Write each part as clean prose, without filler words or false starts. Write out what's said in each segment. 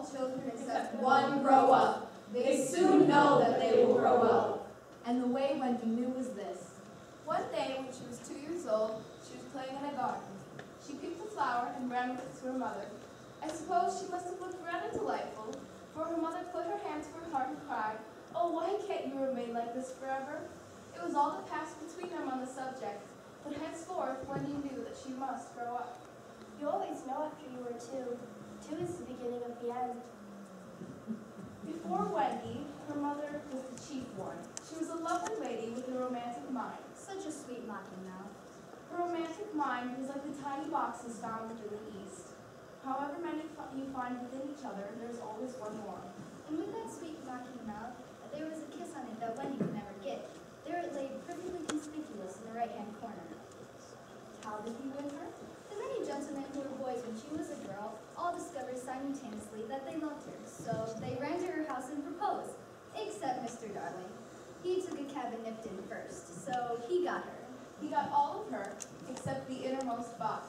all children except one grow up. They soon know that they will grow up. And the way Wendy knew was this. One day, when she was 2 years old, she was playing in a garden. She picked a flower and ran with it to her mother. I suppose she must have looked rather delightful, for her mother put her hand to her heart and cried, "Oh, why can't you remain like this forever?" It was all that passed between them on the subject, but henceforth Wendy knew that she must grow up. You always know after you were 2. 2 is the beginning of the end. Before Wendy, her mother was the chief one. She was a lovely lady with a romantic mind. Such a sweet mocking mouth. Her romantic mind was like the tiny boxes found within the East. However many you find within each other, there's always one more. And with that sweet mocking mouth, there was a kiss on it that Wendy could never get. There it lay perfectly conspicuous in the right-hand corner. How did he win her? The many gentlemen who were boys when she was a girl all discovered simultaneously that they loved her, so they ran to her house and proposed, except Mr. Darling. He took a cab and nipped in first, so he got her. He got all of her, except the innermost box,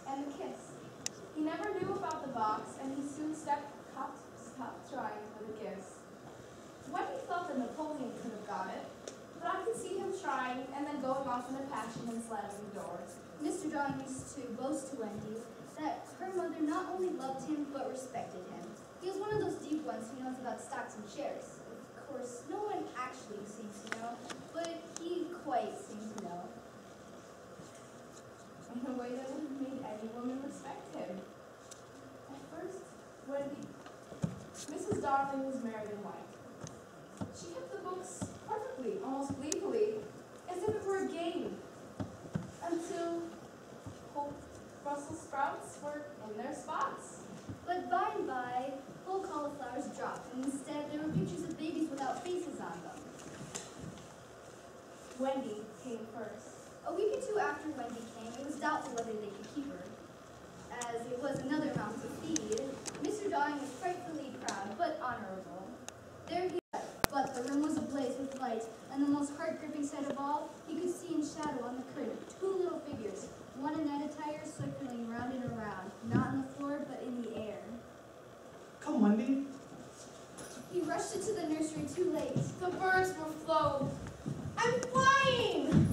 and the kiss. He never knew about the box, and he soon stopped trying for the kiss. Wendy thought that Napoleon could have got it, but I could see him trying, and then going off in a passion and slamming the doors. Mr. Darling used to boast to Wendy that her mother not only loved him, but respected him. He was one of those deep ones who knows about stocks and shares. Of course, no one actually seems to know, but he quite seemed to know. In a way that would have made any woman respect him. At first, Mrs. Darling was married in white. She kept the books perfectly, almost gleefully, as if it were a game, until whole Brussels sprouts were in their spots. But by and by, whole cauliflowers dropped, and instead there were pictures of babies without faces on them. Wendy came first. A week or 2 after Wendy came, it was doubtful whether they could keep her. As it was another mouth to feed, Mr. Darling was frightfully proud, but honorable. There he was, but the room was ablaze with light, and the most heart-gripping sight of all, he could see in shadow on the curtain 2 little figures, one in night attire circling round and around, not on the floor, but in the air. Come, Wendy. He rushed into the nursery too late. The birds were flown. I'm flying!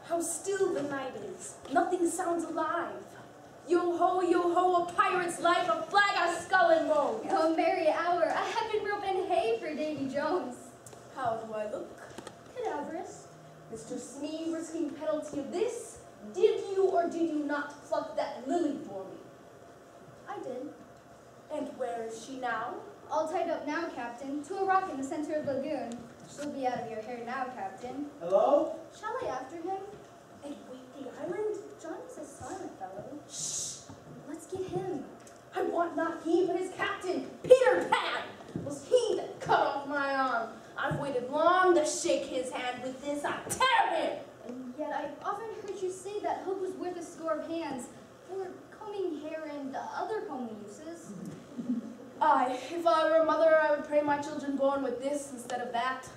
How still the night is. Nothing sounds alive. Yo-ho, a pirate's life, a flag, a skull and bone. Oh, merry hour, a heaven rope and hay for Davy Jones. How do I look? Cadaverous. Mr. Smee, risking penalty of this, did you or did you not pluck that lily for me? I did. And where is she now? All tied up now, Captain, to a rock in the center of the lagoon. She'll be out of your hair now, Captain. Hello? Shall I after him? And wait the island? Johnny's a silent fellow. Shh! Let's get him. I want not he, but his captain, Peter Pan! Was he that cut off my arm? I've waited long to shake his hand. With this I tear him! And yet I've often heard you say that hook was worth a score of hands for combing hair and other homely uses. Aye, if I were a mother, I would pray my children born with this instead of that.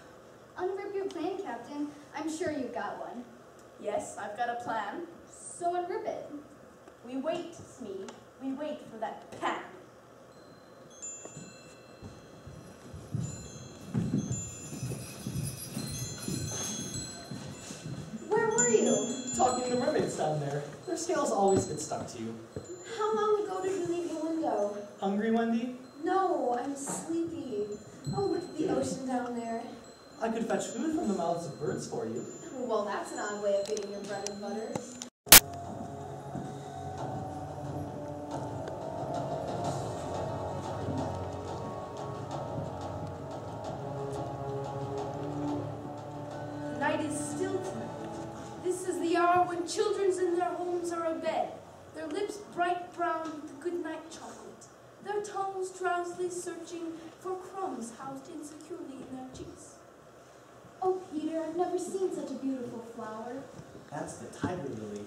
Unrip your plan, Captain. I'm sure you've got one. Yes, I've got a plan. So unrip it. We wait, Smee. We wait for that Pan. Where were you? Talking to mermaids down there. Their scales always get stuck to you. How long ago did you leave your window? Hungry, Wendy? No, I'm sleepy. Oh, look at the ocean down there. I could fetch food from the mouths of birds for you. Well, that's an odd way of getting your bread and butter. The night is still tonight. This is the hour when children's in their homes are abed, their lips bright brown with the good night chocolate, their tongues drowsily searching for crumbs housed insecurely in their cheeks. Oh, Peter, I've never seen such a beautiful flower. That's the tiger lily.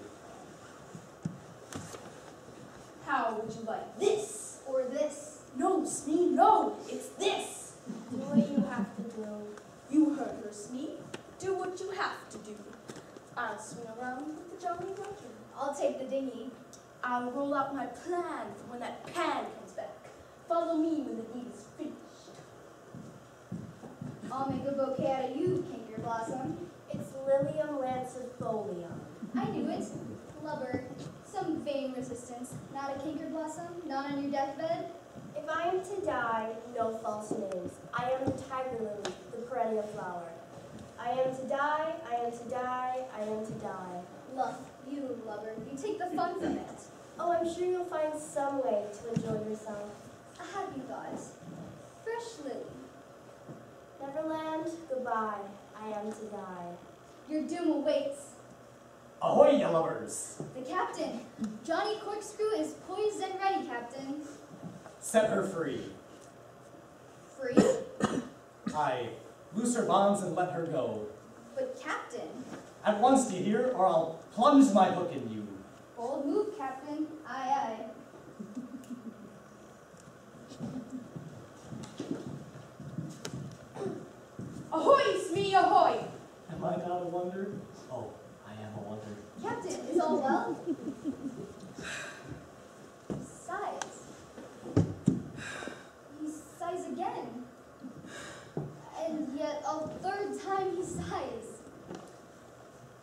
How would you like this? Or this. No, Smee, no, it's this. Do what you have to do. You heard her, Smee. Do what you have to do. I'll swing around with the Jolly Roger. I'll take the dinghy. I'll roll out my plan for when that pan comes back. Follow me when the deed is finished. I'll make a bouquet out of you, Kinker Blossom. It's Lilium lancifolium. I knew it. Lubber. Some vain resistance. Not a Kinker Blossom? Not on your deathbed? If I am to die, no false names. I am the tiger lily, the perennial flower. I am to die, I am to die, I am to die. Luff, you lubber. You take the fun from it. Oh, I'm sure you'll find some way to enjoy yourself. A happy thought. Fresh lily. Neverland, goodbye. I am to die. Your doom awaits. Ahoy, you lovers! The captain. Johnny Corkscrew is poised and ready, Captain. Set her free. Free? Aye, loose her bonds and let her go. But Captain. At once, do you hear, or I'll plunge my hook in you. Bold move, Captain. Aye, aye. Ahoy, Smee, ahoy! Am I not a wonder? Oh, I am a wonder. Captain, is all well? Sighs. He sighs again. And yet a third time he sighs.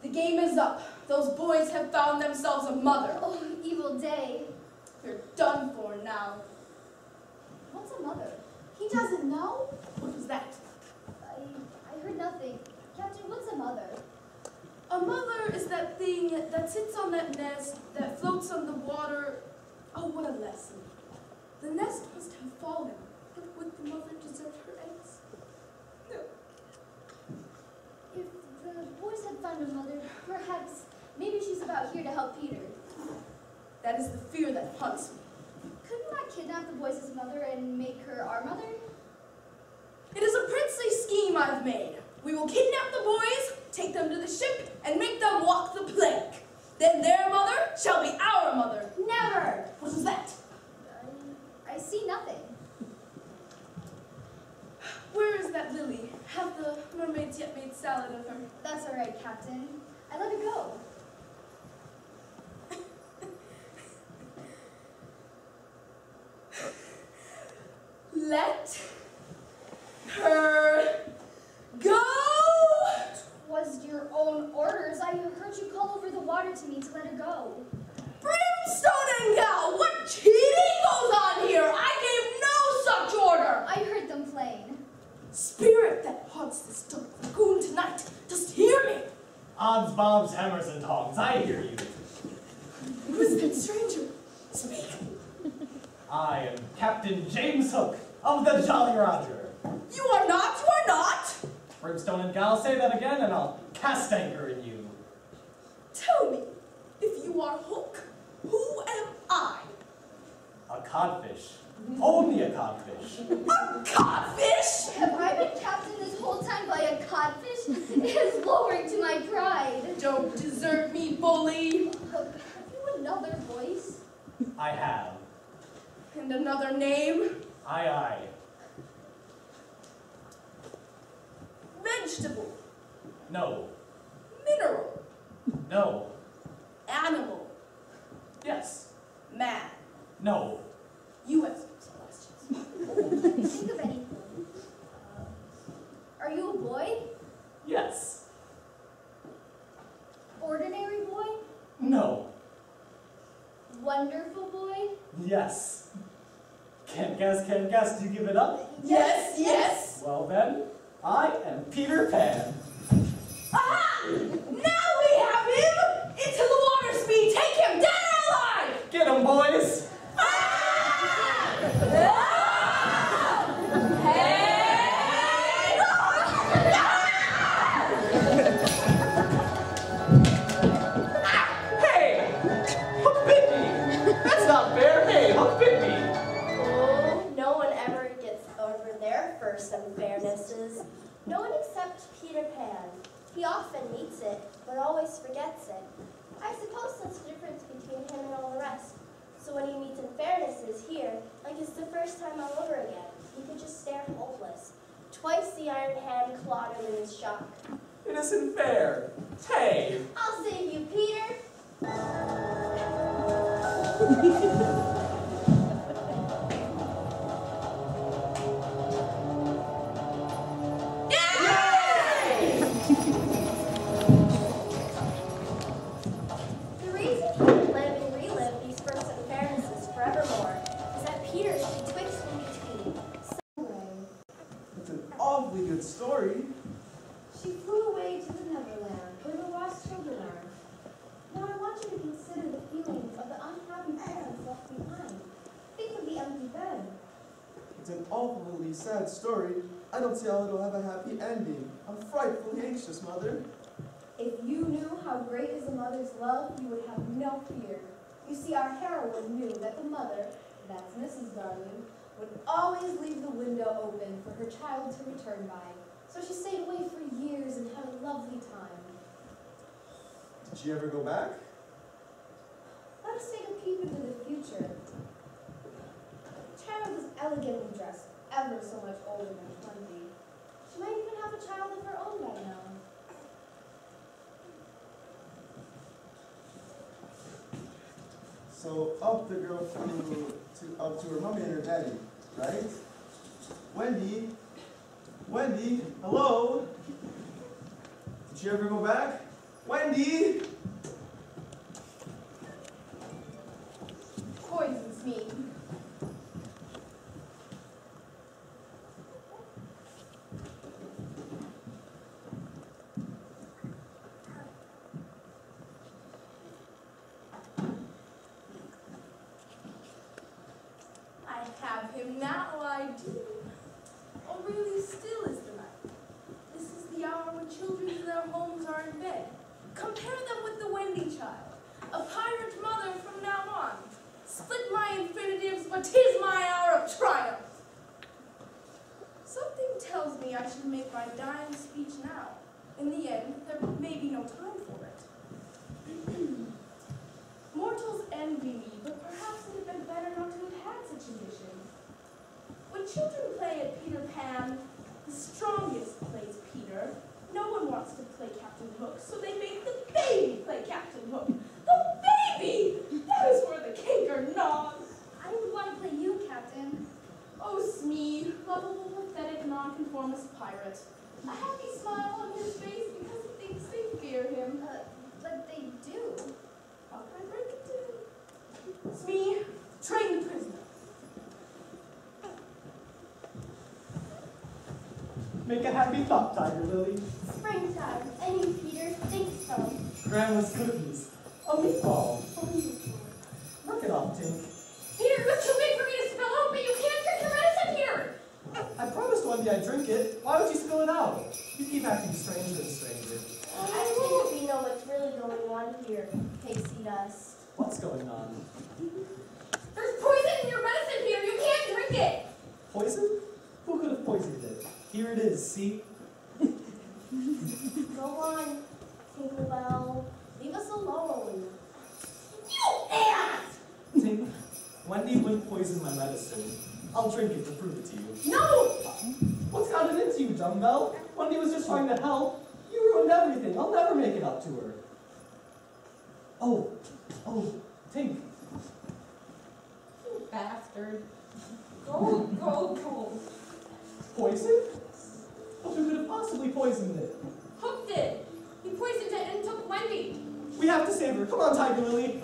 The game is up. Those boys have found themselves a mother. Oh, evil day. They're done for now. What's a mother? He doesn't know? What was that? I heard nothing. Captain, what's a mother? A mother is that thing that sits on that nest, that floats on the water. Oh, what a lesson. The nest must have fallen, but would the mother desert her eggs? No. If the boys had found a mother, perhaps, maybe she's about here to help Peter. That is the fear that haunts me. Couldn't I kidnap the boys' mother and make her our mother? It is a princely scheme I've made. We will kidnap the boys, take them to the ship, and make them walk the plank. Then their mother shall be our mother. Never! What is that? I see nothing. Where is that lily? Have the mermaids yet made salad of her? That's all right, Captain. I let her go. Let her go! Was your own orders. I heard you call over the water to me to let her go. Brimstone and gal, what cheating goes on here? I gave no such order. I heard them plain. Spirit that haunts this dark lagoon tonight, dost hear me? Odds, bobs, hammers, and tongs, I hear you. Who is that stranger? Speak. I am Captain James Hook of the Jolly Roger. You are not, you are not. Brimstone and gal, say that again and I'll cast anchor in you. Tell me, if you are Hook, who am I? A codfish. Only a codfish. A codfish? Have I been captain this whole time by a codfish? It is lowering to my pride. Don't desert me, bully. Have you another voice? I have. And another name? Aye, aye. Vegetable, No. mineral, No. animal, Yes. man. No. You have some questions. Think of anything. Are you a boy? Yes. Ordinary boy? No. Wonderful boy? Yes. Can't guess, can't guess. Do you give it up? Yes, yes. Well then, I am Peter Pan. Aha! Now we have him! Into the water, Speed! Take him, dead or alive! Get 'em, boys! Hey! often meets it, but always forgets it. I suppose that's the difference between him and all the rest. So when he meets unfairnesses here, like it's the first time all over again, he could just stare hopeless. Twice the iron hand clawed him in his shock. It isn't fair. Hey! I'll save you, Peter! The reason he can live and relive these first unfairnesses forevermore is that Peter's betwixt and between. It's an awfully good story. She flew away to the Neverland, where the lost children are. Now I want you to consider the feelings of the unhappy parents left behind. Think of the empty bed. It's an awfully sad story. I don't see how it'll have a happy ending. I'm frightfully anxious, Mother. If you knew how great is a mother's love, you would have no fear. You see, our heroine knew that the mother, that's Mrs. Darling, would always leave the window open for her child to return by. So she stayed away for years and had a lovely time. Did she ever go back? Let us take a peep into the future. The child is elegantly dressed, ever so much older than 20. She might even have a child of her own by now. So up the girl flew up to her mommy and her daddy, right? Wendy? Wendy? Hello? Did she ever go back? Wendy? Poisons me. I have him now, I do. Oh, really still is the night. This is the hour when children in their homes are in bed. Compare them with the Wendy child, a pirate mother from now on. Split my infinitives, but 'tis my hour of triumph. Something tells me I should make my dying speech now. In the end, there may be no time for it. Mortals envy me, but perhaps it had been better not to have had such ambition. When children play at Peter Pan, the strongest plays Peter. No one wants to play Captain Hook, so they make the baby play Captain Hook. The baby! That is where the canker gnaws. I would want to play you, Captain. Oh, Smee, lovable, pathetic, nonconformist pirate. A happy smile on his face because he thinks they fear him. But they do. How can I break it to him? Smee, train the prisoner. Make a happy thought, Tiger Lily. Springtime, and you, Peter, think so. Grandma's cookies. A meatball. Knock it off, Tink. Peter, it was too big for me to spill out, but you can't drink your medicine here. I promised Wendy I'd drink it. Why would you spill it out? You keep acting stranger and stranger. I think we know what's really going on here, Pixie Dust. What's going on? There's poison in your medicine, Peter. You can't drink it. Poison? Who could have poisoned it? Here it is, see? Go on, Tinkerbell. Leave us alone. You ass! Tink, Wendy wouldn't poison my medicine. I'll drink it to prove it to you. No! What's gotten into you, dumbbell? Wendy was just trying to help. You ruined everything. I'll never make it up to her. Oh, Tink. You bastard. Go. Poison? Well, who could have possibly poisoned it? Hook did. He poisoned it and took Wendy. We have to save her. Come on, Tiger Lily.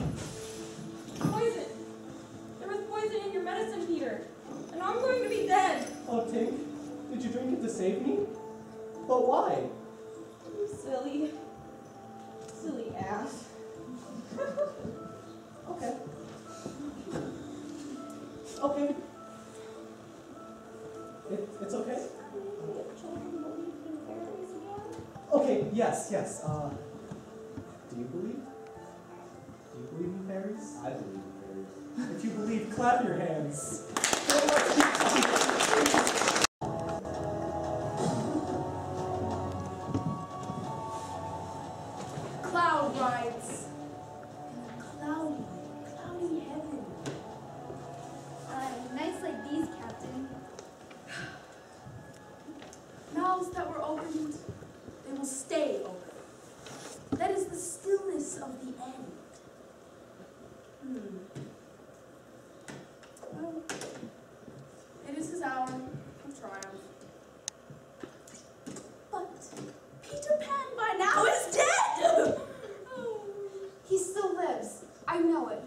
Poison. There was poison in your medicine, Peter. And I'm going to be dead. Oh, Tink, did you drink it to save me? But why? You silly ass. Okay. Okay. It's okay? Okay, yes. Do you believe? Do you believe in fairies? I believe in fairies. If you believe, clap your hands. cloud rides in a cloudy heaven. Nights like these, Captain. Mouths that were opened, they will stay open. That is the stillness of the end. Well, it is his hour of triumph. But Peter Pan by now is dead! Oh. He still lives. I know it.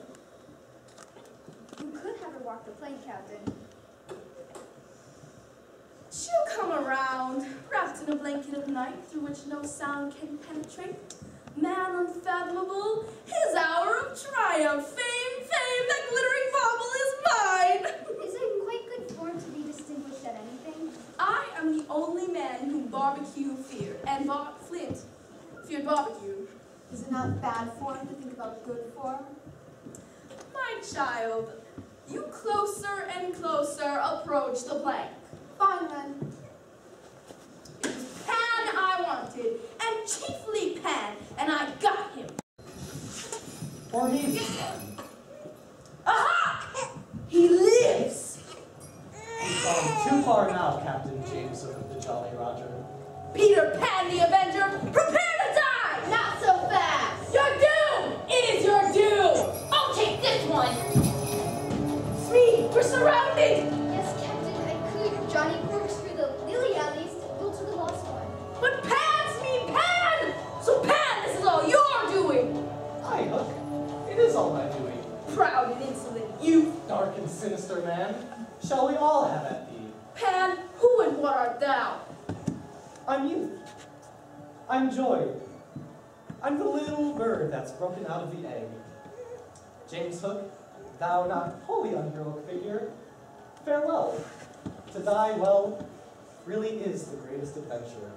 You could have her walk the plank, Captain. She'll come around, wrapped in a blanket of night through which no sound can penetrate. Man unfathomable, his hour of triumph, fame, that glittering bauble is mine! Is it quite good form to be distinguished at anything? I am the only man whom barbecue feared, and Flint feared barbecue. Is it not bad form to think about good form? My child, you closer and closer approach the plank. Fine then. It was Pan I wanted, and chiefly Pan, and I got him. Or me this time. Aha! He lives! You've gone too far now, Captain James of the Jolly Roger. Peter Pan the Avenger, prepare to die! Not so fast! Your doom! It is your doom! I'll take this one! Speed! We're surrounded! Yes, Captain, I could. Johnny corkscrew the lily alleys to go to the lost one. But Pans mean Pan! So Pan, this is all you're doing! Hi, Hook. It is all my doing. Proud and insolent youth! Dark and sinister man, shall we all have at thee? Pan, who and what art thou? I'm youth. I'm joy. I'm the little bird that's broken out of the egg. James Hook, thou not wholly unheroic figure, farewell. To die, well, really is the greatest adventure.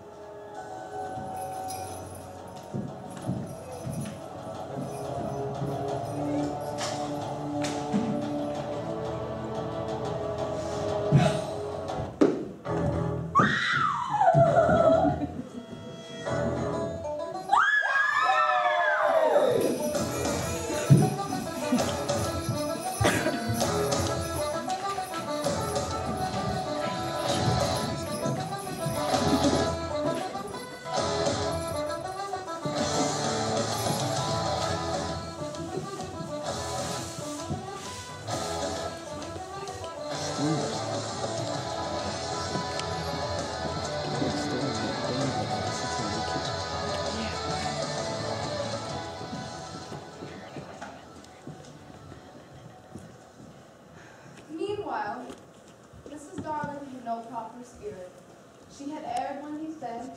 Meanwhile, Mrs. Darling had no proper spirit. She had aired when he's been,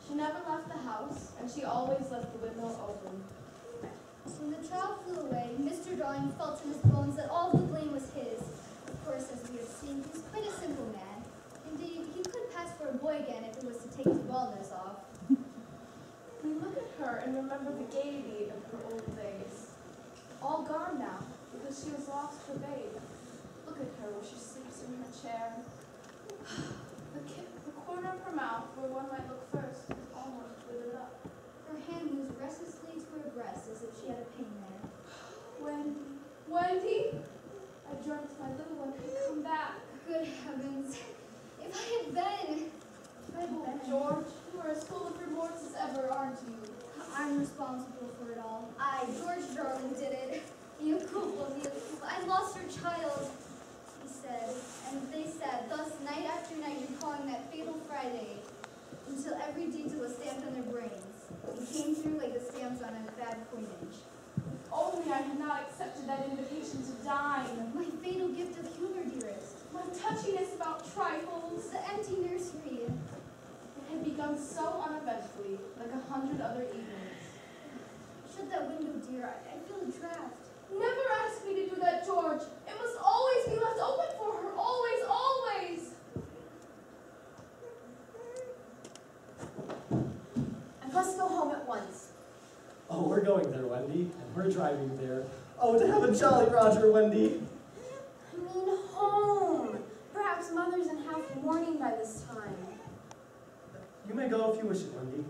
she never left the house, and she always left the window open. When the child flew away, Mr. Darling felt in his bones that all the blame was his. Of course, as we have seen, he's quite a simple man. Indeed, he could pass for a boy again if it was to take his baldness off. We look at her and remember the gaiety of her old days. All gone now, because she has lost her babe. Look at her where she sleeps in her chair. The corner of her mouth, where one might look first, is almost withered up. Her hand moves restlessly to her breast as if she had a pain there. Wendy! I dreamt my little one had come back. Good heavens. If I had been. George, you are as full of remorse as ever, aren't you? I'm responsible for it all. George Darling did it. You culpa me. I lost her child, he said. And they said, thus night after night recalling that fatal Friday, until every detail was stamped on their brains. It came through like the stamps on a bad coinage. Only I had not accepted that invitation to dine. My fatal gift of humor, dearest. My touchiness about trifles. The empty nursery. It had begun so uneventfully, like 100 other evenings. Shut that window, dear. I feel a draft. Never ask me to do that, George. It must always be left open for her. Always, always. I must go home at once. Oh, we're going there, Wendy, and we're driving there. Oh, to have a Jolly Roger, Wendy. I mean home. Perhaps Mother's in half mourning by this time. You may go if you wish it, Wendy.